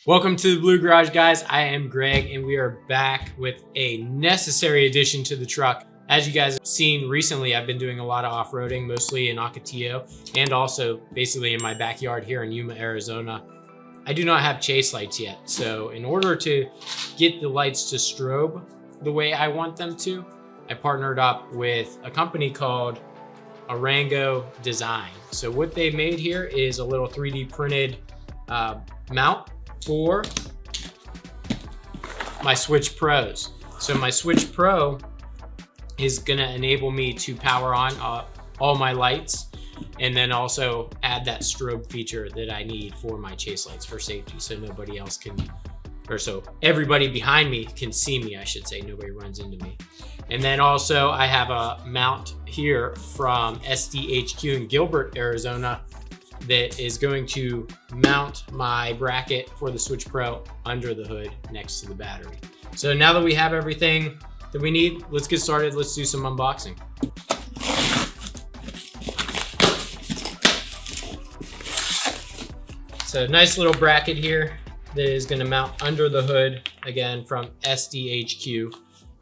Welcome to the Blue Garage, guys. I am Greg, and we are back with a necessary addition to the truck. As you guys have seen recently, I've been doing a lot of off-roading, mostly in Ocotillo, and also basically in my backyard here in Yuma, Arizona. I do not have chase lights yet, so in order to get the lights to strobe the way I want them to, I partnered up with a company called Arango Design. So what they made here is a little 3D printed mount for my Switch Pros. So my Switch Pro is gonna enable me to power on all my lights and then also add that strobe feature that I need for my chase lights for safety, so nobody else can, or so everybody behind me can see me, I should say, nobody runs into me. And then also I have a mount here from SDHQ in Gilbert, Arizona, that is going to mount my bracket for the Switch Pro under the hood next to the battery. So now that we have everything that we need, let's get started. Let's do some unboxing. So nice little bracket here that is going to mount under the hood, again from SDHQ,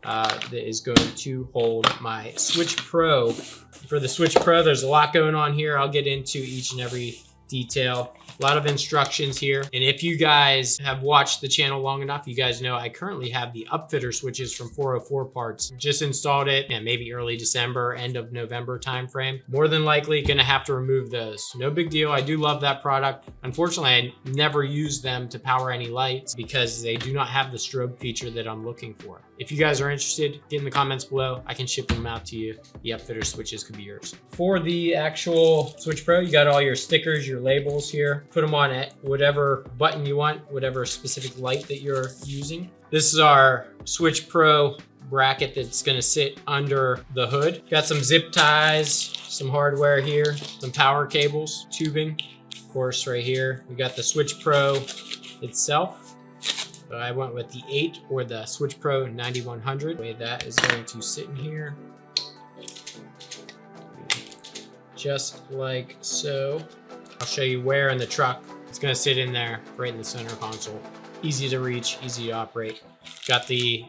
that is going to hold my Switch Pro. For the Switch Pro, there's a lot going on here. I'll get into each and every detail. A lot of instructions here. And if you guys have watched the channel long enough, you guys know I currently have the upfitter switches from 404 Parts. Just installed it, maybe early December, end of November timeframe. More than likely gonna have to remove those. No big deal, I do love that product. Unfortunately, I never use them to power any lights because they do not have the strobe feature that I'm looking for. If you guys are interested, get in the comments below. I can ship them out to you. The upfitter switches could be yours. For the actual Switch Pro, you got all your stickers, your labels here. Put them on it, whatever button you want, whatever specific light that you're using. This is our Switch Pro bracket that's gonna sit under the hood. Got some zip ties, some hardware here, some power cables, tubing, of course, right here. We got the Switch Pro itself. So I went with the 8 or the Switch Pro 9100. The way that is going to sit in here. Just like so. I'll show you where in the truck. It's gonna sit in there, right in the center console. Easy to reach, easy to operate. Got the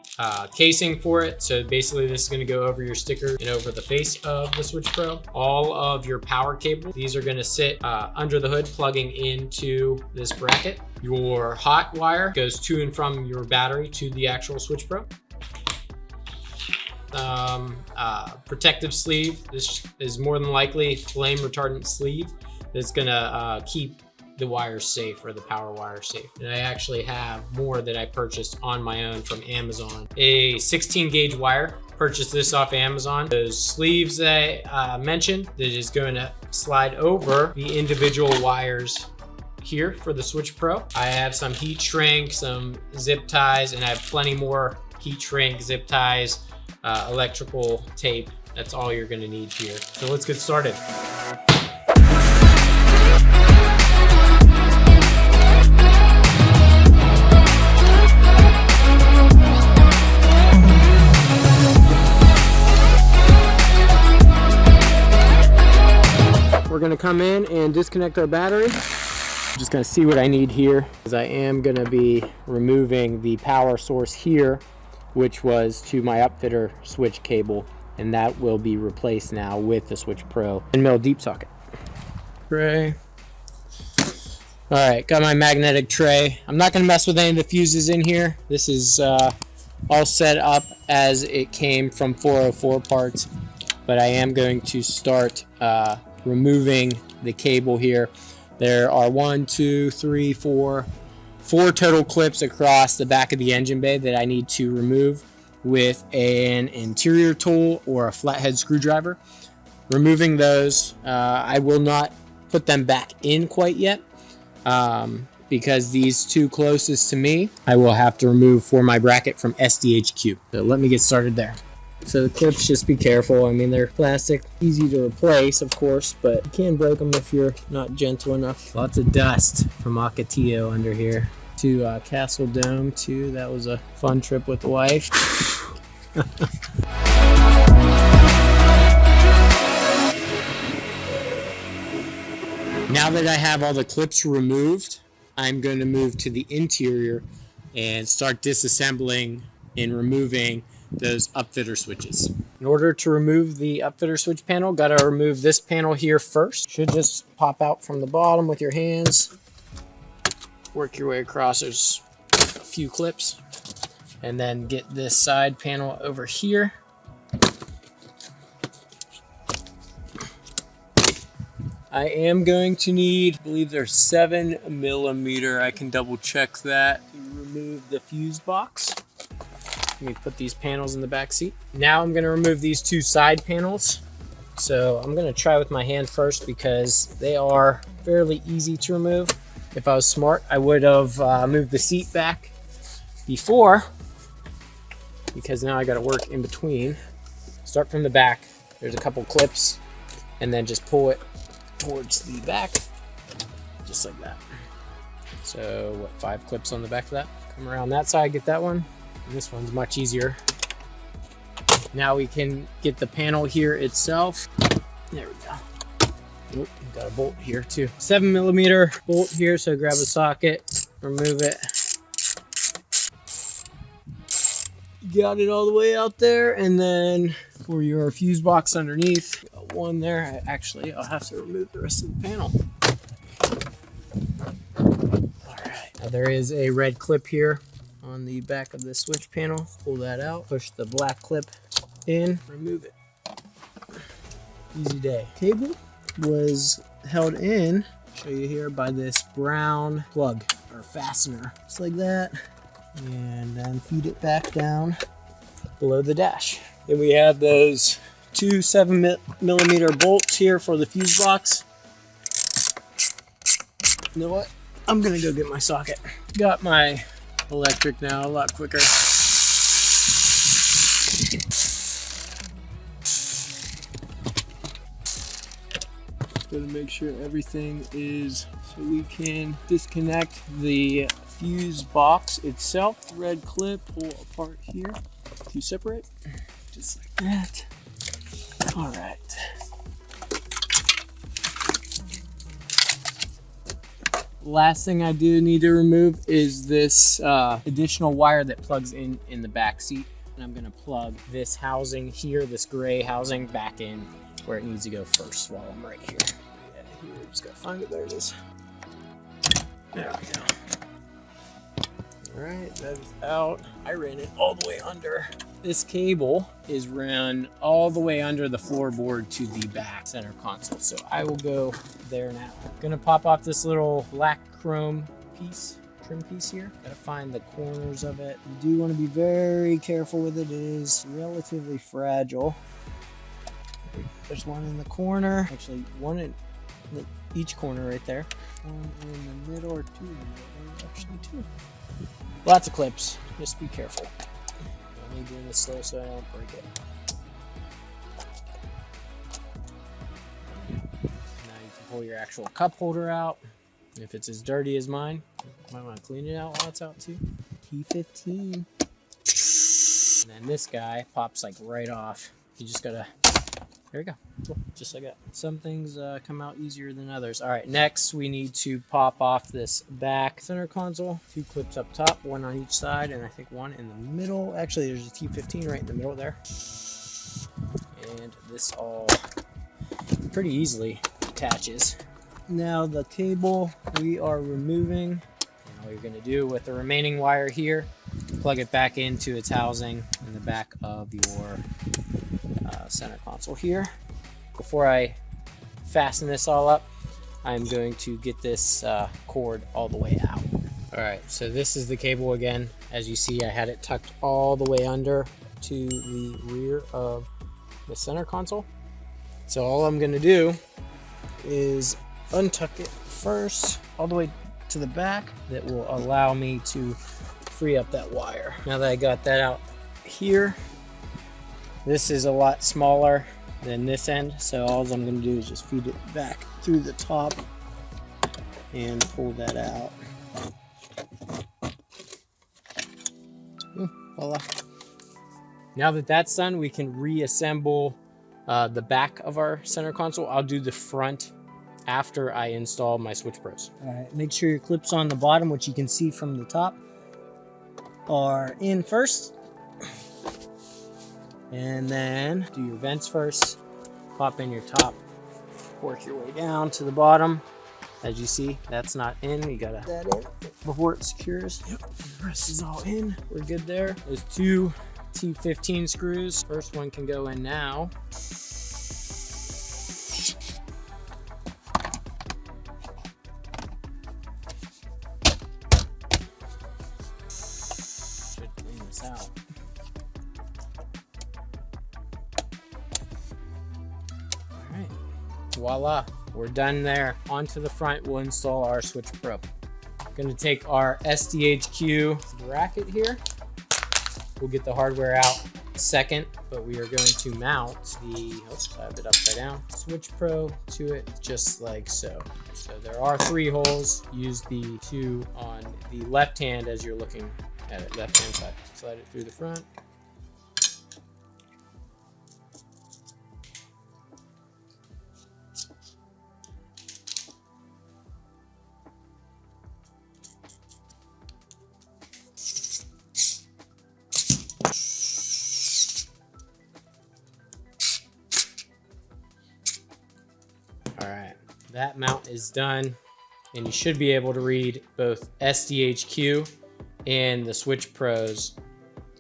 casing for it. So basically this is gonna go over your sticker and over the face of the Switch Pro. All of your power cables, these are gonna sit under the hood, plugging into this bracket. Your hot wire goes to and from your battery to the actual Switch Pro. Protective sleeve. This is more than likely flame retardant sleeve that's gonna keep the wires safe, or the power wire safe. And I actually have more that I purchased on my own from Amazon. A 16 gauge wire, purchased this off Amazon. Those sleeves that I mentioned, that is going to slide over the individual wires here for the Switch Pro. I have some heat shrink, some zip ties, and I have plenty more heat shrink, zip ties, electrical tape. That's all you're gonna need here. So let's get started. We're gonna come in and disconnect our battery. I'm just gonna see what I need here, because I am gonna be removing the power source here, which was to my upfitter switch cable, and that will be replaced now with the Switch Pro 10mm deep socket. Tray. All right, got my magnetic tray. I'm not gonna mess with any of the fuses in here. This is all set up as it came from 404 Parts, but I am going to start removing the cable here. There are 4 total clips across the back of the engine bay that I need to remove with an interior tool or a flathead screwdriver. Removing those, I will not put them back in quite yet, because these two closest to me, I will have to remove for my bracket from SDHQ. So let me get started there. So the clips, just be careful. I mean, they're plastic, easy to replace, of course, but you can break them if you're not gentle enough. Lots of dust from Ocotillo under here. To Castle Dome too. That was a fun trip with the wife. Now that I have all the clips removed, I'm going to move to the interior and start disassembling and removing those upfitter switches. In order to remove the upfitter switch panel, got to remove this panel here first. Should just pop out from the bottom with your hands. Work your way across. There's a few clips. And then get this side panel over here. I am going to need, I believe they're 7mm. I can double check that to remove the fuse box. Let me put these panels in the back seat. Now I'm going to remove these two side panels. So I'm going to try with my hand first because they are fairly easy to remove. If I was smart, I would have moved the seat back before, because now I got to work in between. Start from the back. There's a couple clips, and then just pull it towards the back, just like that. So what, 5 clips on the back of that? Come around that side, get that one. And this one's much easier. Now we can get the panel here itself. There we go. Oop, got a bolt here too. 7mm bolt here, so grab a socket, remove it. Got it all the way out there, and then for your fuse box underneath, got one there. I'll have to remove the rest of the panel. All right, now there is a red clip here on the back of the switch panel. Pull that out, push the black clip in, remove it. Easy day. Cable was held in, show you here, by this brown plug or fastener, just like that. And then feed it back down below the dash. Then we have those two 7mm bolts here for the fuse box. You know what? I'm gonna go get my socket. Got my electric now, a lot quicker. Gotta make sure everything is, so we can disconnect the fuse box itself. Red clip, pull apart here to separate, just like that. All right. Last thing I do need to remove is this additional wire that plugs in the back seat. And I'm gonna plug this housing here, this gray housing, back in where it needs to go first while I'm right here. Yeah, here, just gotta find it, there it is. There we go. All right, that is out. I ran it all the way under. This cable is run all the way under the floorboard to the back center console. So I will go there now. Gonna pop off this little black chrome piece, trim piece here. Gotta find the corners of it. You do want to be very careful with it. It is relatively fragile. There's one in the corner. Actually, one in each corner right there. One in the middle, or 2 in the middle. There's actually 2. Lots of clips. Just be careful. I'm only doing this slow so I don't break it. Now you can pull your actual cup holder out. If it's as dirty as mine, you might want to clean it out while it's out too. T15. And then this guy pops like right off. You just gotta, there you go. Cool. Just like that. Some things come out easier than others. All right, next we need to pop off this back center console. 2 clips up top, one on each side, and I think one in the middle. Actually, there's a T15 right in the middle there. And this all pretty easily attaches. Now the cable we are removing. And all you're gonna do with the remaining wire here, plug it back into its housing in the back of your center console here. Before I fasten this all up, I'm going to get this cord all the way out. All right, so this is the cable again. As you see, I had it tucked all the way under to the rear of the center console. So all I'm gonna do is untuck it first all the way to the back. That will allow me to free up that wire. Now that I got that out here, this is a lot smaller than this end, so all I'm going to do is just feed it back through the top and pull that out. Voila. Now that that's done, we can reassemble the back of our center console. I'll do the front after I install my Switch Pros. All right, make sure your clips on the bottom, which you can see from the top, are in first. And then do your vents first. Pop in your top, work your way down to the bottom. As you see, that's not in. You gotta get that in before it secures. Yep, the rest is all in. We're good there. There's 2 T15 screws. First one can go in now. Should clean this out. All right, voila. We're done there. Onto the front, we'll install our Switch Pro. Gonna take our SDHQ bracket here. We'll get the hardware out second, but we are going to mount the, oops, I have it upside down, Switch Pro to it just like so. So there are 3 holes. Use the 2 on the left hand as you're looking at it, left hand side. Slide it through the front. All right, that mount is done, and you should be able to read both SDHQ and the Switch Pros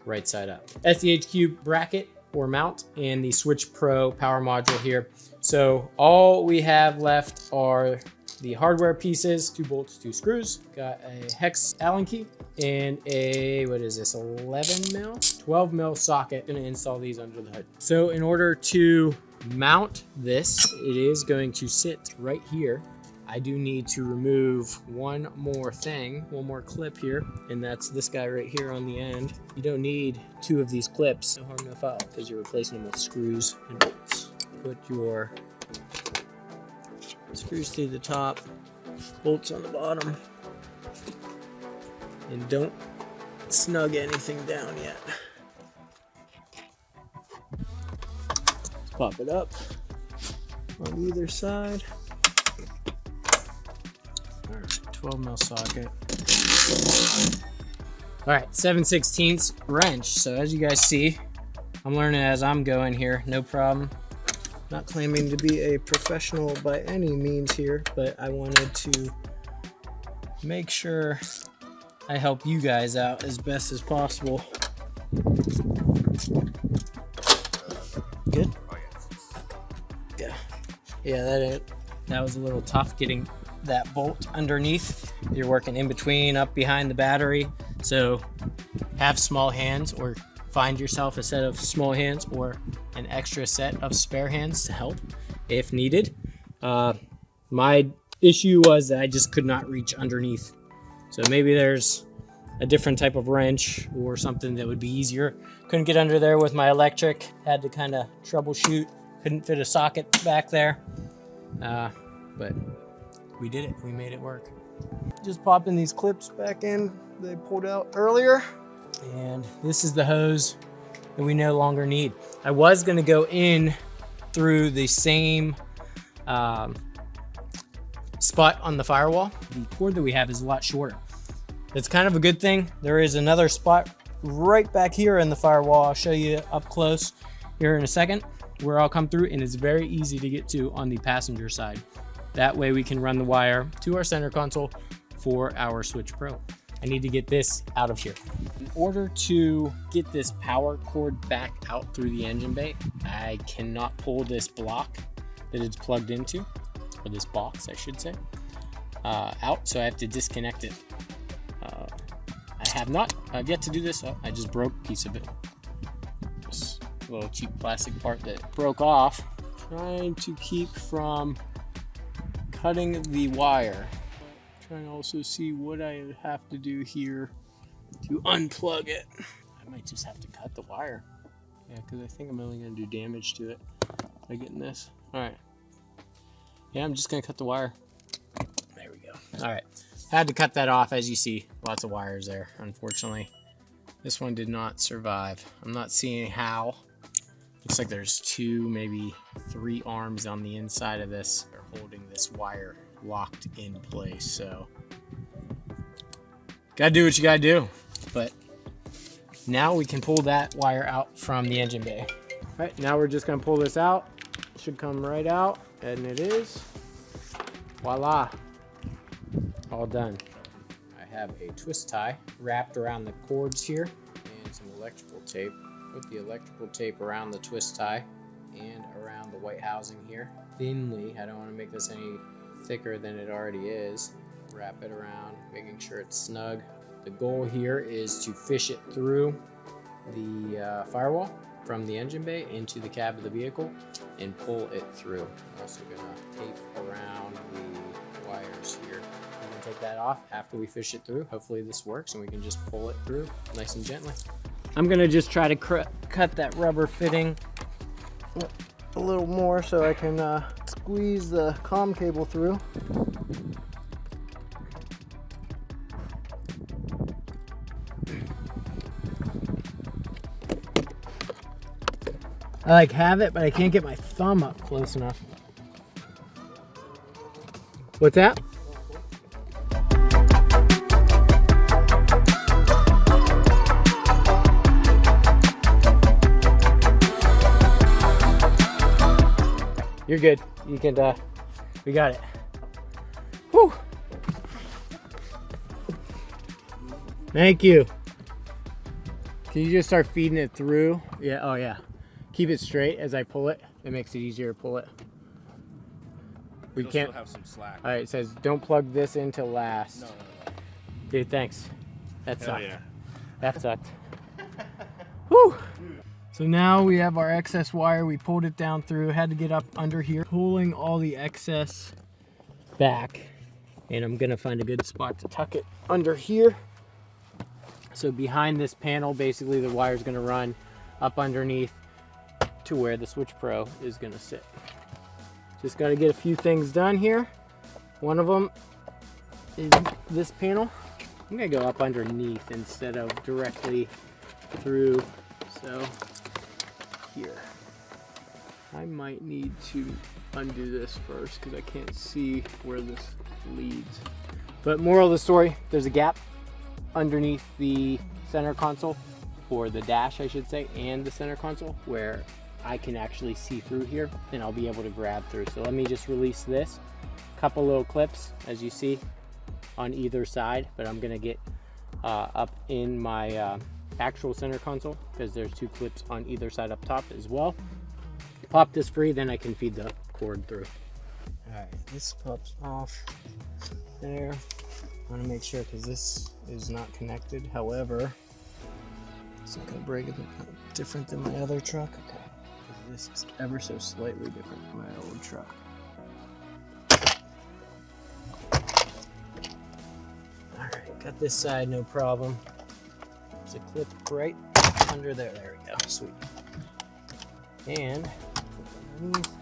right side up. SDHQ bracket or mount and the Switch Pro power module here. So all we have left are the hardware pieces, 2 bolts, 2 screws. Got a hex Allen key and a, what is this, 11 mil? 12 mil socket. Gonna install these under the hood. So in order to mount this, it is going to sit right here. I do need to remove one more thing, one more clip here, and that's this guy right here on the end. You don't need 2 of these clips, no harm, no foul, because you're replacing them with screws and bolts. Put your screws through the top, bolts on the bottom, and don't snug anything down yet. Pop it up on either side. All right, 12 mil socket. All right, 7/16 wrench. So as you guys see, I'm learning as I'm going here, no problem. Not claiming to be a professional by any means here, but I wanted to make sure I help you guys out as best as possible. Good? Yeah, that was a little tough getting that bolt underneath. You're working in between, up behind the battery. So have small hands, or find yourself a set of small hands or an extra set of spare hands to help if needed. My issue was that I just could not reach underneath. So maybe there's a different type of wrench or something that would be easier. Couldn't get under there with my electric. Had to kind of troubleshoot. Couldn't fit a socket back there, but we did it. We made it work. Just popping these clips back in they pulled out earlier, and this is the hose that we no longer need. I was going to go in through the same spot on the firewall. The cord that we have is a lot shorter. That's kind of a good thing. There is another spot right back here in the firewall. I'll show you up close here in a second, where I'll come through, and it's very easy to get to on the passenger side. That way we can run the wire to our center console for our Switch Pro. I need to get this out of here. In order to get this power cord back out through the engine bay, I cannot pull this block that it's plugged into, or this box I should say, out, so I have to disconnect it. I've yet to do this. I just broke a piece of it. This little cheap plastic part that broke off. Trying to keep from cutting the wire. Trying to also see what I have to do here to unplug it. I might just have to cut the wire. Yeah, because I think I'm only going to do damage to it by getting this. All right. Yeah, I'm just going to cut the wire. There we go. All right. Had to cut that off, as you see. Lots of wires there, unfortunately. This one did not survive. I'm not seeing how. Looks like there's 2, maybe 3 arms on the inside of this. holding this wire locked in place. So gotta do what you gotta do. But now we can pull that wire out from the engine bay. All right, now we're just gonna pull this out. It should come right out, and it is. Voila, all done. I have a twist tie wrapped around the cords here and some electrical tape. Put the electrical tape around the twist tie and around the white housing here thinly. I don't want to make this any thicker than it already is. Wrap it around, making sure it's snug. The goal here is to fish it through the firewall from the engine bay into the cab of the vehicle and pull it through. I'm also gonna tape around the wires here. I'm gonna take that off after we fish it through. Hopefully this works and we can just pull it through nice and gently. I'm gonna just try to cut that rubber fitting a little more so I can squeeze the comm cable through. I like have it, but I can't get my thumb up close enough. What's that? You're good. You can, we got it. Whew. Thank you. Can you just start feeding it through? Yeah, oh yeah. Keep it straight as I pull it. It makes it easier to pull it. We It'll can't still have some slack. All right, it says don't plug this in till last. No. Dude, thanks. That Hell sucked. yeah. That sucked. Whew. So now we have our excess wire. We pulled it down through, had to get up under here, pulling all the excess back. And I'm gonna find a good spot to tuck it under here. So behind this panel, basically the wire is gonna run up underneath to where the Switch Pro is gonna sit. Just gotta get a few things done here. One of them is this panel. I'm gonna go up underneath instead of directly through. So here, I might need to undo this first because I can't see where this leads. But moral of the story, there's a gap underneath the center console, or the dash I should say, and the center console where I can actually see through here and I'll be able to grab through. So let me just release this. Couple little clips as you see on either side, but I'm gonna get up in my actual center console because there's two clips on either side up top as well. Pop this free, then I can feed the cord through. All right, this pops off there. I want to make sure because this is not connected. However, it's not gonna break it. Different than my other truck. Okay, this is ever so slightly different than my old truck. All right, got this side, no problem. There's a clip right under there. There we go. Sweet. And underneath.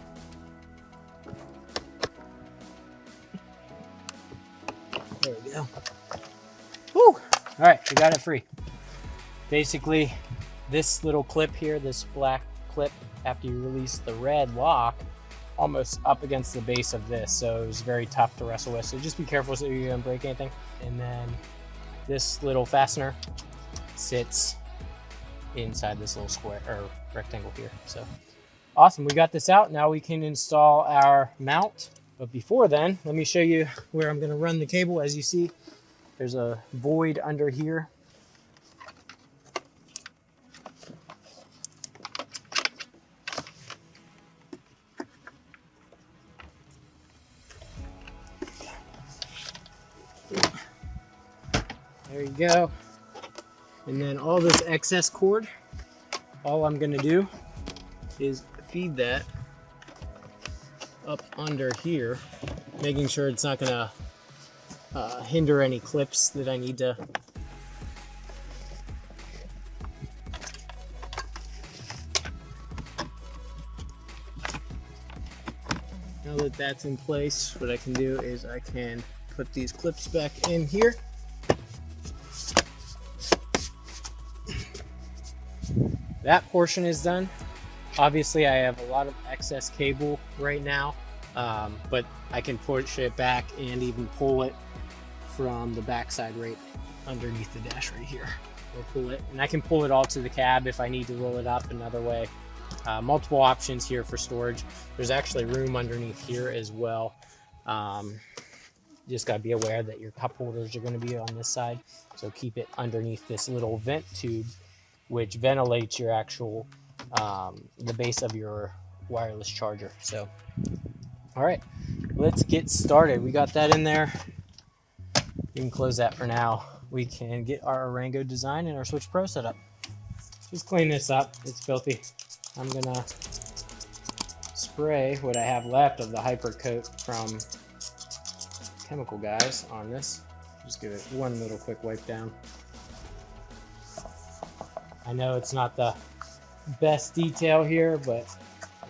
There we go. Woo! All right, we got it free. Basically, this little clip here, this black clip, after you release the red lock, almost up against the base of this, so it was very tough to wrestle with. So just be careful so you don't break anything. And then this little fastener sits inside this little square or rectangle here. So awesome, we got this out. Now we can install our mount. But before then, let me show you where I'm gonna run the cable. As you see, there's a void under here. There you go. And then all this excess cord, all I'm gonna do is feed that up under here, making sure it's not gonna hinder any clips that I need to. Now that that's in place, what I can do is I can put these clips back in here. That portion is done. Obviously I have a lot of excess cable right now, but I can push it back and even pull it from the backside right underneath the dash right here. Or pull it, and I can pull it all to the cab if I need to roll it up another way. Multiple options here for storage. There's actually room underneath here as well. You just got to be aware that your cup holders are going to be on this side, so keep it underneath this little vent tube, which ventilates your actual the base of your wireless charger. So all right, let's get started. We got that in there. We can close that for now. We can get our Orango design and our Switch Pro set up. Just clean this up. It's filthy. I'm gonna spray what I have left of the Hyper Coat from Chemical Guys on this. Just give it one little quick wipe down. I know it's not the best detail here, but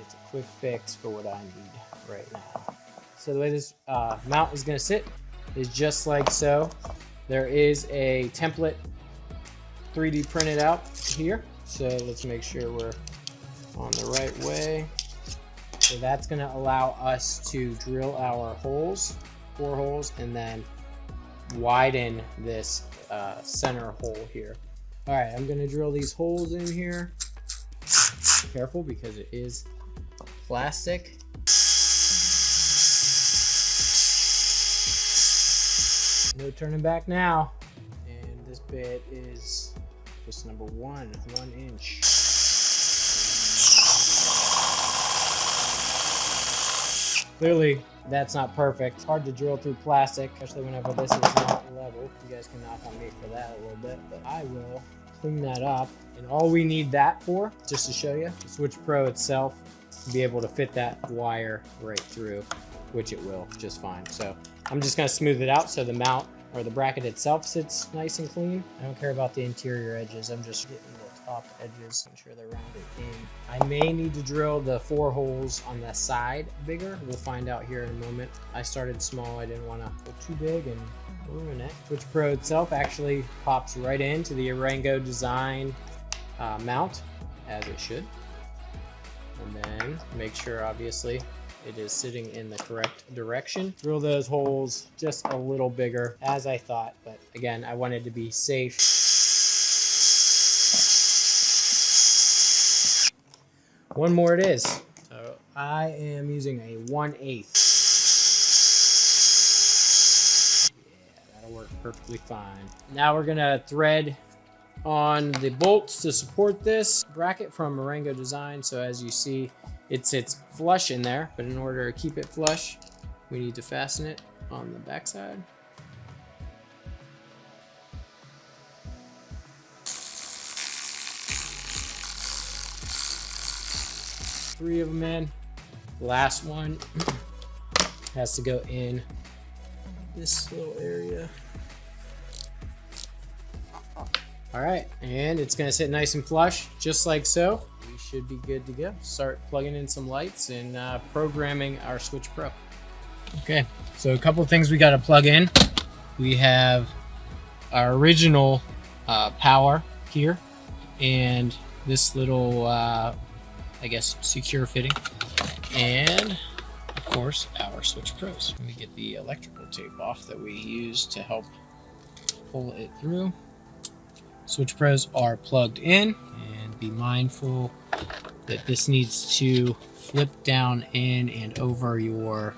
it's a quick fix for what I need right now. So the way this mount is gonna sit is just like so. There is a template 3D printed out here. So let's make sure we're on the right way. So that's going to allow us to drill our holes, 4 holes, and then widen this center hole here. All right, I'm going to drill these holes in here. Careful because it is plastic. No turning back now. And this bit is just number 1 inch. Clearly, that's not perfect. It's hard to drill through plastic, especially whenever this is not level. You guys can knock on me for that a little bit, but I will clean that up. And all we need that for, just to show you, the Switch Pro itself, to be able to fit that wire right through, which it will just fine. So I'm just going to smooth it out so the mount or the bracket itself sits nice and clean. I don't care about the interior edges. I'm just getting the top edges, make sure they're rounded in. I may need to drill the 4 holes on the side bigger. We'll find out here in a moment. I started small. I didn't want to go too big and ruin it. Switch Pro itself actually pops right into the Orango design mount, as it should. And then make sure, obviously, it is sitting in the correct direction. Drill those holes just a little bigger, as I thought, but again, I wanted to be safe. One more it is. So I am using a 1/8. Yeah, that'll work perfectly fine. Now we're gonna thread on the bolts to support this bracket from Orango Design. So as you see, it sits flush in there, but in order to keep it flush, we need to fasten it on the backside. Three of them in. Last one has to go in this little area. All right, and it's gonna sit nice and flush, just like so. We should be good to go. Start plugging in some lights and programming our Switch Pro. Okay, so a couple of things we gotta plug in. We have our original power here, and this little, I guess, secure fitting, and of course, our Switch Pros. Let me get the electrical tape off that we use to help pull it through. Switch Pros are plugged in, and be mindful that this needs to flip down in and over your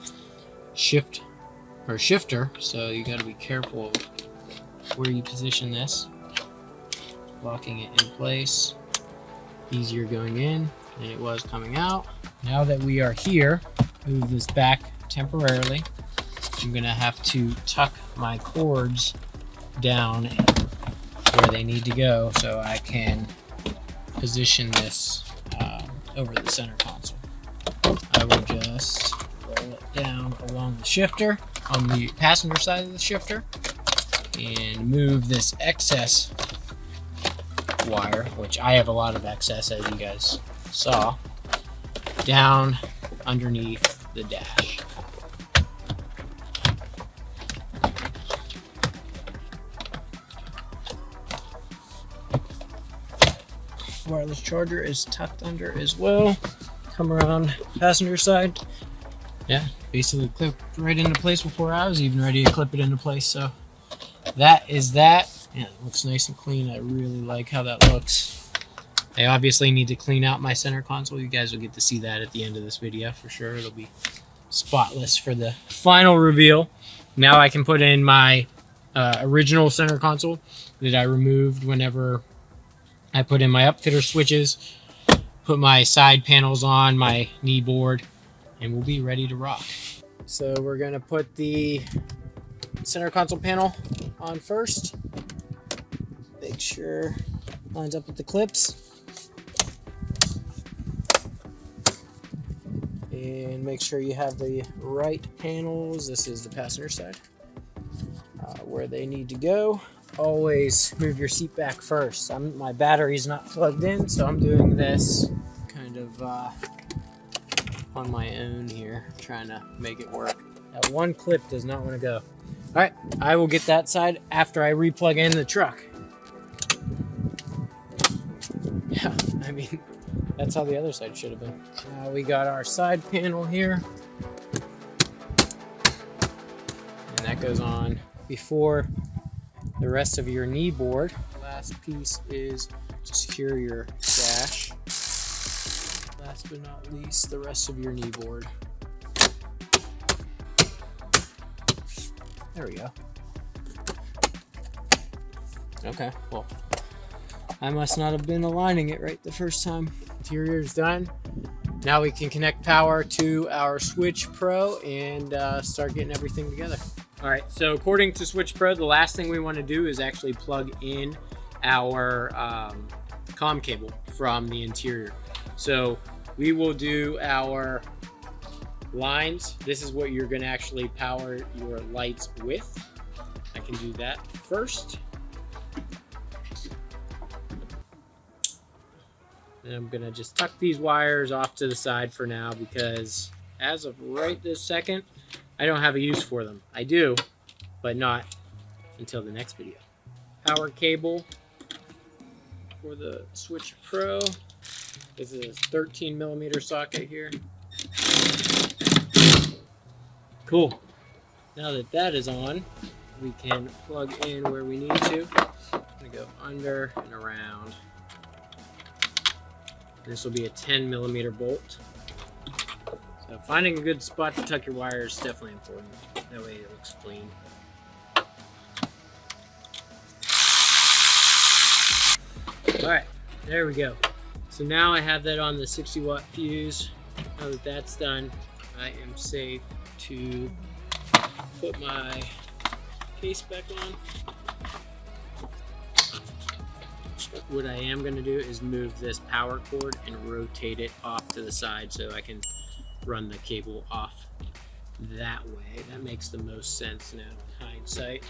shifter, so you got to be careful of where you position this. Locking it in place, easier going in than it was coming out. Now that we are here, move this back temporarily. I'm gonna have to tuck my cords down where they need to go so I can position this over the center console. I will just roll it down along the shifter on the passenger side of the shifter and move this excess wire, which I have a lot of excess, as you guys saw, down underneath the dash. Wireless charger is tucked under as well. Come around passenger side. Yeah, basically clipped right into place before I was even ready to clip it into place. So that is that. Yeah, it looks nice and clean. I really like how that looks. I obviously need to clean out my center console. You guys will get to see that at the end of this video for sure. It'll be spotless for the final reveal. Now I can put in my original center console that I removed whenever I put in my upfitter switches, put my side panels on, my knee board, and we'll be ready to rock. So we're gonna put the center console panel on first. Make sure it lines up with the clips. And make sure you have the right panels. This is the passenger side, where they need to go. Always move your seat back first. My battery's not plugged in, so I'm doing this kind of on my own here, trying to make it work. That one clip does not want to go. All right, I will get that side after I replug in the truck. Yeah, I mean, that's how the other side should have been. We got our side panel here. And that goes on before the rest of your knee board. Last piece is to secure your dash. Last but not least, the rest of your knee board. There we go. Okay, well, I must not have been aligning it right the first time. Interior is done. Now we can connect power to our Switch Pro and start getting everything together. All right, so according to Switch Pro, the last thing we want to do is actually plug in our comm cable from the interior. So we will do our lines. This is what you're going to actually power your lights with. I can do that first. And I'm gonna just tuck these wires off to the side for now because as of right this second, I don't have a use for them. I do, but not until the next video. Power cable for the Switch Pro. This is a 13mm socket here. Cool. Now that that is on, we can plug in where we need to. I'm gonna go under and around. This will be a 10mm bolt. So finding a good spot to tuck your wire is definitely important. That way it looks clean. Alright, there we go. So now I have that on the 60-watt fuse. Now that that's done, I am safe to put my case back on. What I am going to do is move this power cord and rotate it off to the side so I can run the cable off that way. That makes the most sense now in hindsight.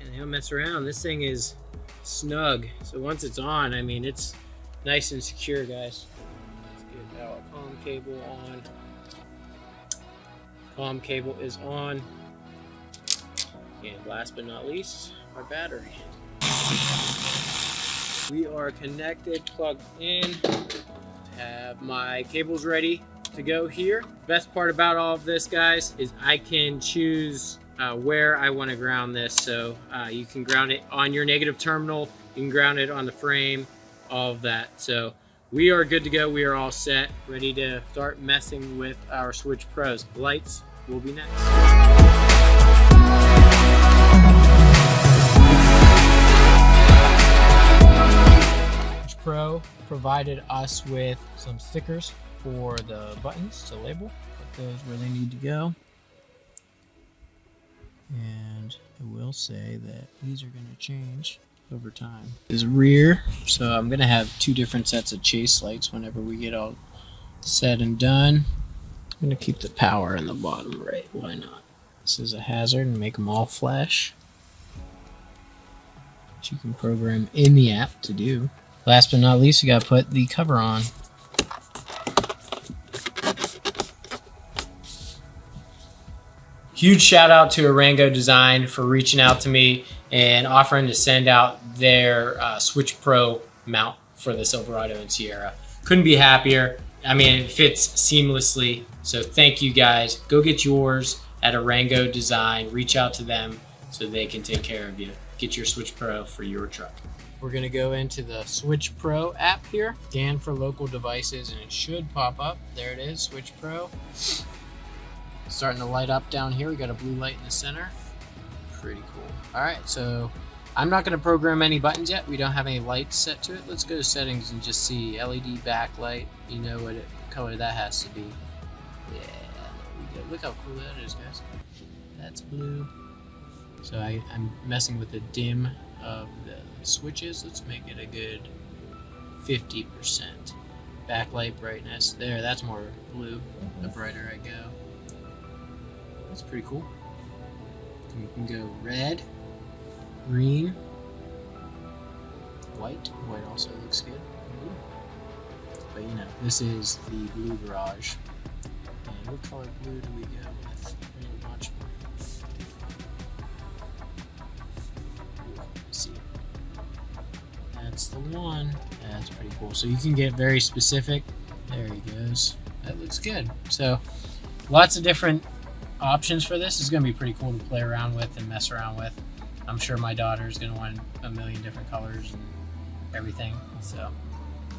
And don't mess around. This thing is snug. So once it's on, I mean, it's nice and secure, guys. Let's get our comm cable on. Comm cable is on. And last but not least, our battery. We are connected, plugged in. Have my cables ready to go here. Best part about all of this, guys, is I can choose where I want to ground this. So you can ground it on your negative terminal. You can ground it on the frame, all of that. So we are good to go. We are all set, ready to start messing with our Switch Pros. Lights will be next. Pro provided us with some stickers for the buttons to label, put those where they need to go. And I will say that these are going to change over time. This is rear, so I'm going to have two different sets of chase lights whenever we get all said and done. I'm going to keep the power in the bottom right, why not? This is a hazard and make them all flash, which you can program in the app to do. Last but not least, you gotta put the cover on. Huge shout out to Arango Design for reaching out to me and offering to send out their Switch Pro mount for the Silverado and Sierra. Couldn't be happier. I mean, it fits seamlessly. So thank you guys. Go get yours at Arango Design. Reach out to them so they can take care of you. Get your Switch Pro for your truck. We're gonna go into the Switch Pro app here, scan for local devices, and it should pop up. There it is, Switch Pro. Starting to light up down here. We got a blue light in the center. Pretty cool. All right, so I'm not gonna program any buttons yet. We don't have any lights set to it. Let's go to settings and just see LED backlight. You know what color that has to be. Yeah, there we go. Look how cool that is, guys. That's blue. So I'm messing with the dim of the switches. Let's make it a good 50%. Backlight brightness. There, that's more blue. The brighter I go. That's pretty cool. We can go red, green, white. White also looks good. But you know, this is the blue garage. And what color blue do we go with? Really much more. Let's see. That's the one. That's pretty cool. So you can get very specific. There he goes. That looks good. So lots of different options for this. Is going to be pretty cool to play around with and mess around with. I'm sure my daughter is going to want a million different colors and everything. So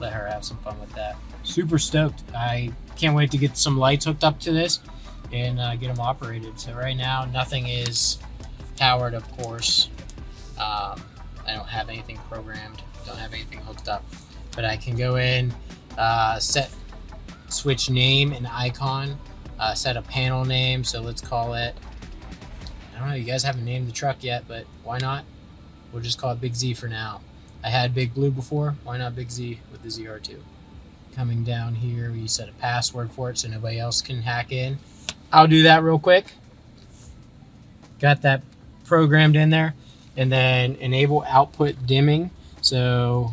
let her have some fun with that. Super stoked. I can't wait to get some lights hooked up to this and get them operated. So right now nothing is powered, of course. I don't have anything programmed, don't have anything hooked up, but I can go in, set switch name and icon, set a panel name. So let's call it, I don't know, you guys haven't named the truck yet, but why not? We'll just call it Big Z for now. I had Big Blue before, why not Big Z with the ZR2? Coming down here, we set a password for it so nobody else can hack in. I'll do that real quick. Got that programmed in there. And then enable output dimming. So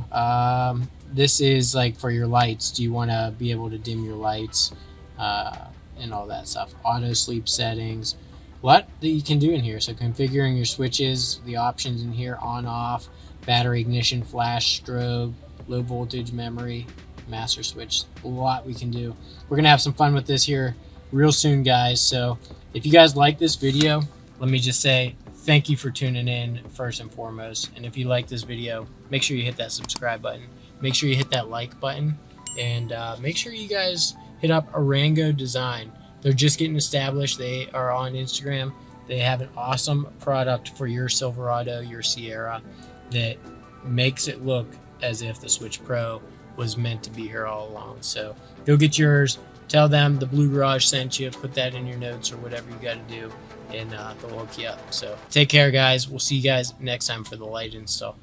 this is like for your lights. Do you want to be able to dim your lights and all that stuff? Auto sleep settings. A lot that you can do in here. So configuring your switches, the options in here, on, off, battery ignition, flash, strobe, low voltage memory, master switch. A lot we can do. We're going to have some fun with this here real soon, guys. So if you guys like this video, let me just say thank you for tuning in first and foremost. And if you like this video, make sure you hit that subscribe button. Make sure you hit that like button. And make sure you guys hit up Arango Design. They're just getting established. They are on Instagram. They have an awesome product for your Silverado, your Sierra, that makes it look as if the Switch Pro was meant to be here all along. So go get yours. Tell them the Blue Garage sent you. Put that in your notes or whatever you got to do, and they'll hook you up. So take care, guys. We'll see you guys next time for the light install.